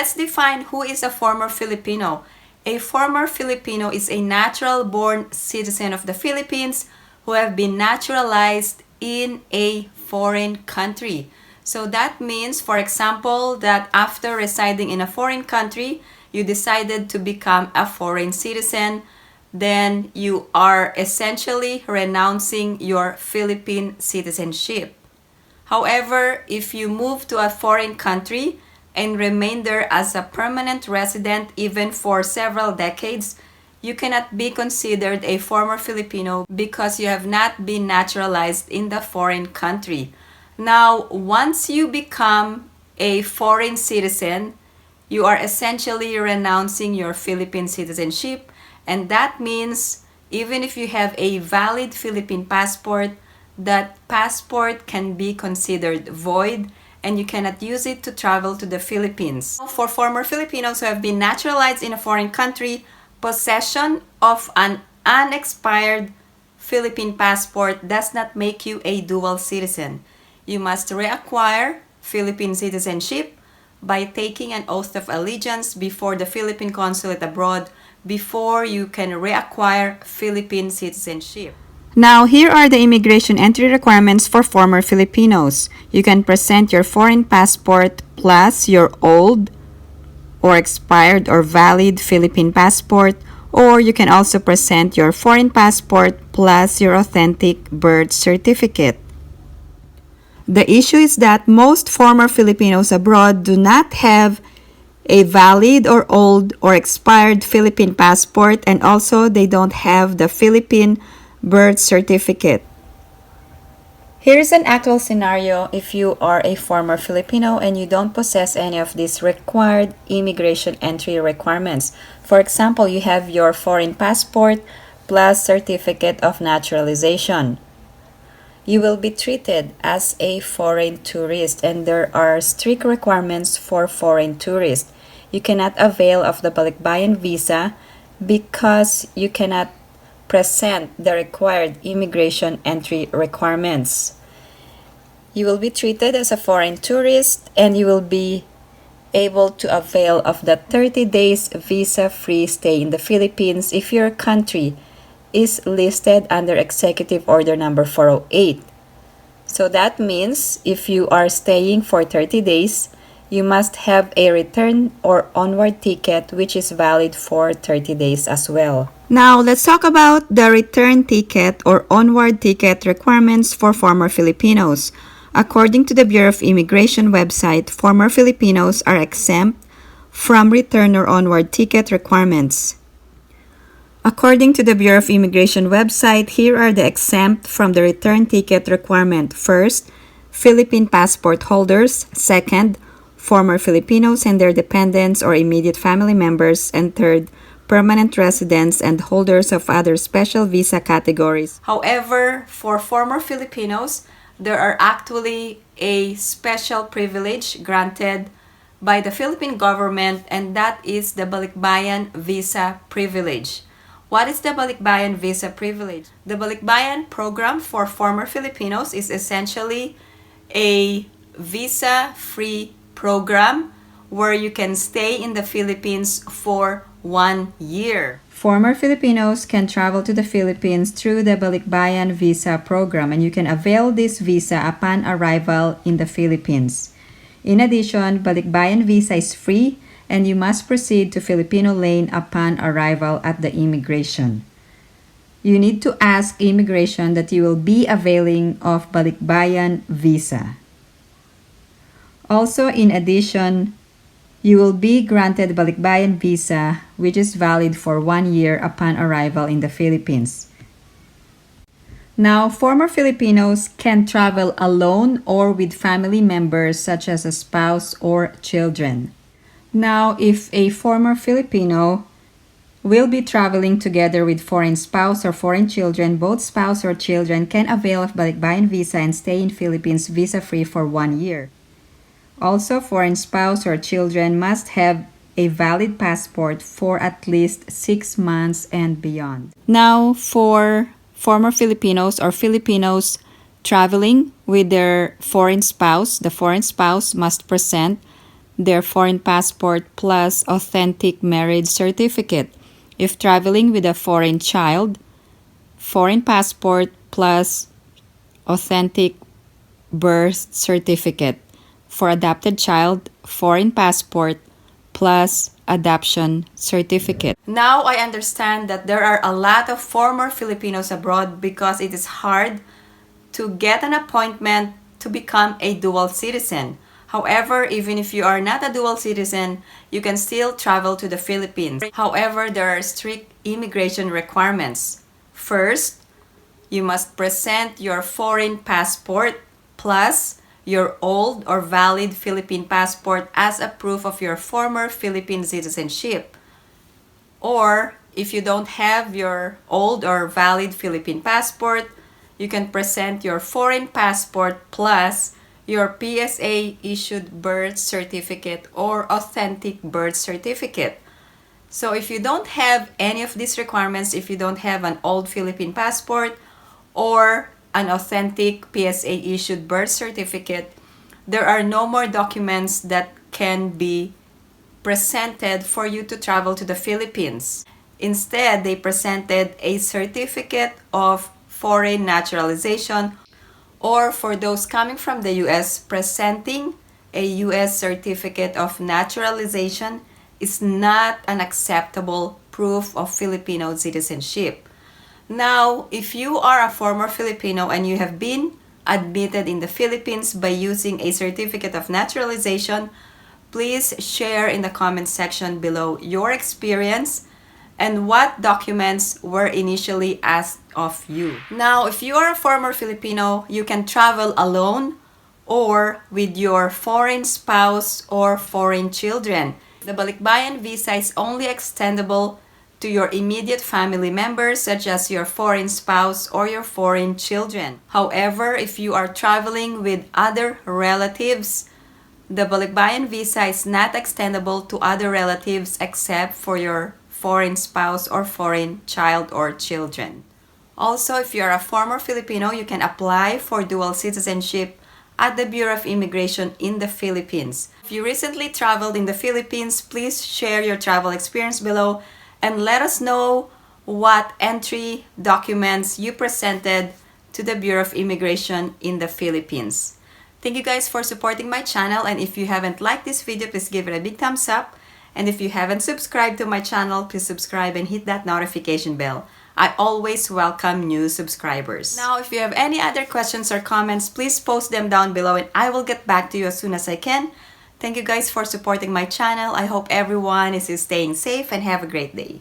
let's define who is a former Filipino. A former Filipino is a natural-born citizen of the Philippines who have been naturalized in a foreign country. So that means, for example, that after residing in a foreign country, you decided to become a foreign citizen, then you are essentially renouncing your Philippine citizenship. However, if you move to a foreign country and remain there as a permanent resident even for several decades, you cannot be considered a former Filipino because you have not been naturalized in the foreign country. Now, once you become a foreign citizen, you are essentially renouncing your Philippine citizenship, and that means even if you have a valid Philippine passport, that passport can be considered void and you cannot use it to travel to the Philippines. For former Filipinos who have been naturalized in a foreign country, possession of an unexpired Philippine passport does not make you a dual citizen. You must reacquire Philippine citizenship by taking an oath of allegiance before the Philippine consulate abroad before you can reacquire Philippine citizenship. Now, here are the immigration entry requirements for former Filipinos. You can present your foreign passport plus your old or expired or valid Philippine passport, or you can also present your foreign passport plus your authentic birth certificate. The issue is that most former Filipinos abroad do not have a valid or old or expired Philippine passport, and also they don't have the Philippine birth certificate. Here's an actual scenario if you are a former Filipino and you don't possess any of these required immigration entry requirements. For example, you have your foreign passport plus certificate of naturalization. You will be treated as a foreign tourist, and there are strict requirements for foreign tourists. You cannot avail of the Balikbayan visa because you cannot present the required immigration entry requirements. You will be treated as a foreign tourist, and you will be able to avail of the 30 days visa-free stay in the Philippines if your country is listed under Executive Order number 408. So that means if you are staying for 30 days, you must have a return or onward ticket which is valid for 30 days as well. Now, let's talk about the return ticket or onward ticket requirements for former Filipinos. According to the Bureau of Immigration website, former Filipinos are exempt from return or onward ticket requirements. According to the Bureau of Immigration website, here are the exempt from the return ticket requirement. First, Philippine passport holders. Second, former Filipinos and their dependents or immediate family members. And third, permanent residents and holders of other special visa categories. However, for former Filipinos, there are actually a special privilege granted by the Philippine government, and that is the Balikbayan visa privilege. What is the Balikbayan visa privilege? The Balikbayan program for former Filipinos is essentially a visa-free program where you can stay in the Philippines for 1 year. Former Filipinos can travel to the Philippines through the Balikbayan visa program, and you can avail this visa upon arrival in the Philippines. In addition, Balikbayan visa is free, and you must proceed to Filipino lane upon arrival at the immigration. You need to ask immigration that you will be availing of Balikbayan visa. Also, in addition, you will be granted Balikbayan visa, which is valid for 1 year upon arrival in the Philippines. Now, former Filipinos can travel alone or with family members such as a spouse or children. Now, if a former Filipino will be traveling together with foreign spouse or foreign children, both spouse or children can avail of Balikbayan visa and stay in Philippines visa-free for 1 year. Also, foreign spouse or children must have a valid passport for at least 6 months and beyond. Now, for former Filipinos or Filipinos traveling with their foreign spouse, the foreign spouse must present their foreign passport plus authentic marriage certificate. If traveling with a foreign child, foreign passport plus authentic birth certificate. For adopted child, foreign passport plus adoption certificate. Now I understand that there are a lot of former Filipinos abroad because it is hard to get an appointment to become a dual citizen. However, even if you are not a dual citizen, you can still travel to the Philippines. However, there are strict immigration requirements. First, you must present your foreign passport plus your old or valid Philippine passport as a proof of your former Philippine citizenship. Or if you don't have your old or valid Philippine passport, you can present your foreign passport plus your PSA issued birth certificate or authentic birth certificate. So if you don't have any of these requirements, if you don't have an old Philippine passport or an authentic PSA issued birth certificate, there are no more documents that can be presented for you to travel to the Philippines. Instead, they presented a certificate of foreign naturalization, or for those coming from the US, presenting a US certificate of naturalization is not an acceptable proof of Filipino citizenship. Now, if you are a former Filipino and you have been admitted in the Philippines by using a certificate of naturalization, please share in the comment section below your experience and what documents were initially asked of you. Now, if you are a former Filipino, you can travel alone or with your foreign spouse or foreign children. The Balikbayan visa is only extendable to your immediate family members such as your foreign spouse or your foreign children. However, if you are traveling with other relatives, the Balikbayan visa is not extendable to other relatives except for your foreign spouse or foreign child or children. Also, if you are a former Filipino, you can apply for dual citizenship at the Bureau of Immigration in the Philippines. If you recently traveled in the Philippines, please share your travel experience below and let us know what entry documents you presented to the Bureau of Immigration in the Philippines. Thank you guys for supporting my channel, and if you haven't liked this video, please give it a big thumbs up. And if you haven't subscribed to my channel, please subscribe and hit that notification bell. I always welcome new subscribers. Now, if you have any other questions or comments, please post them down below and I will get back to you as soon as I can. Thank you guys for supporting my channel. I hope everyone is staying safe and have a great day.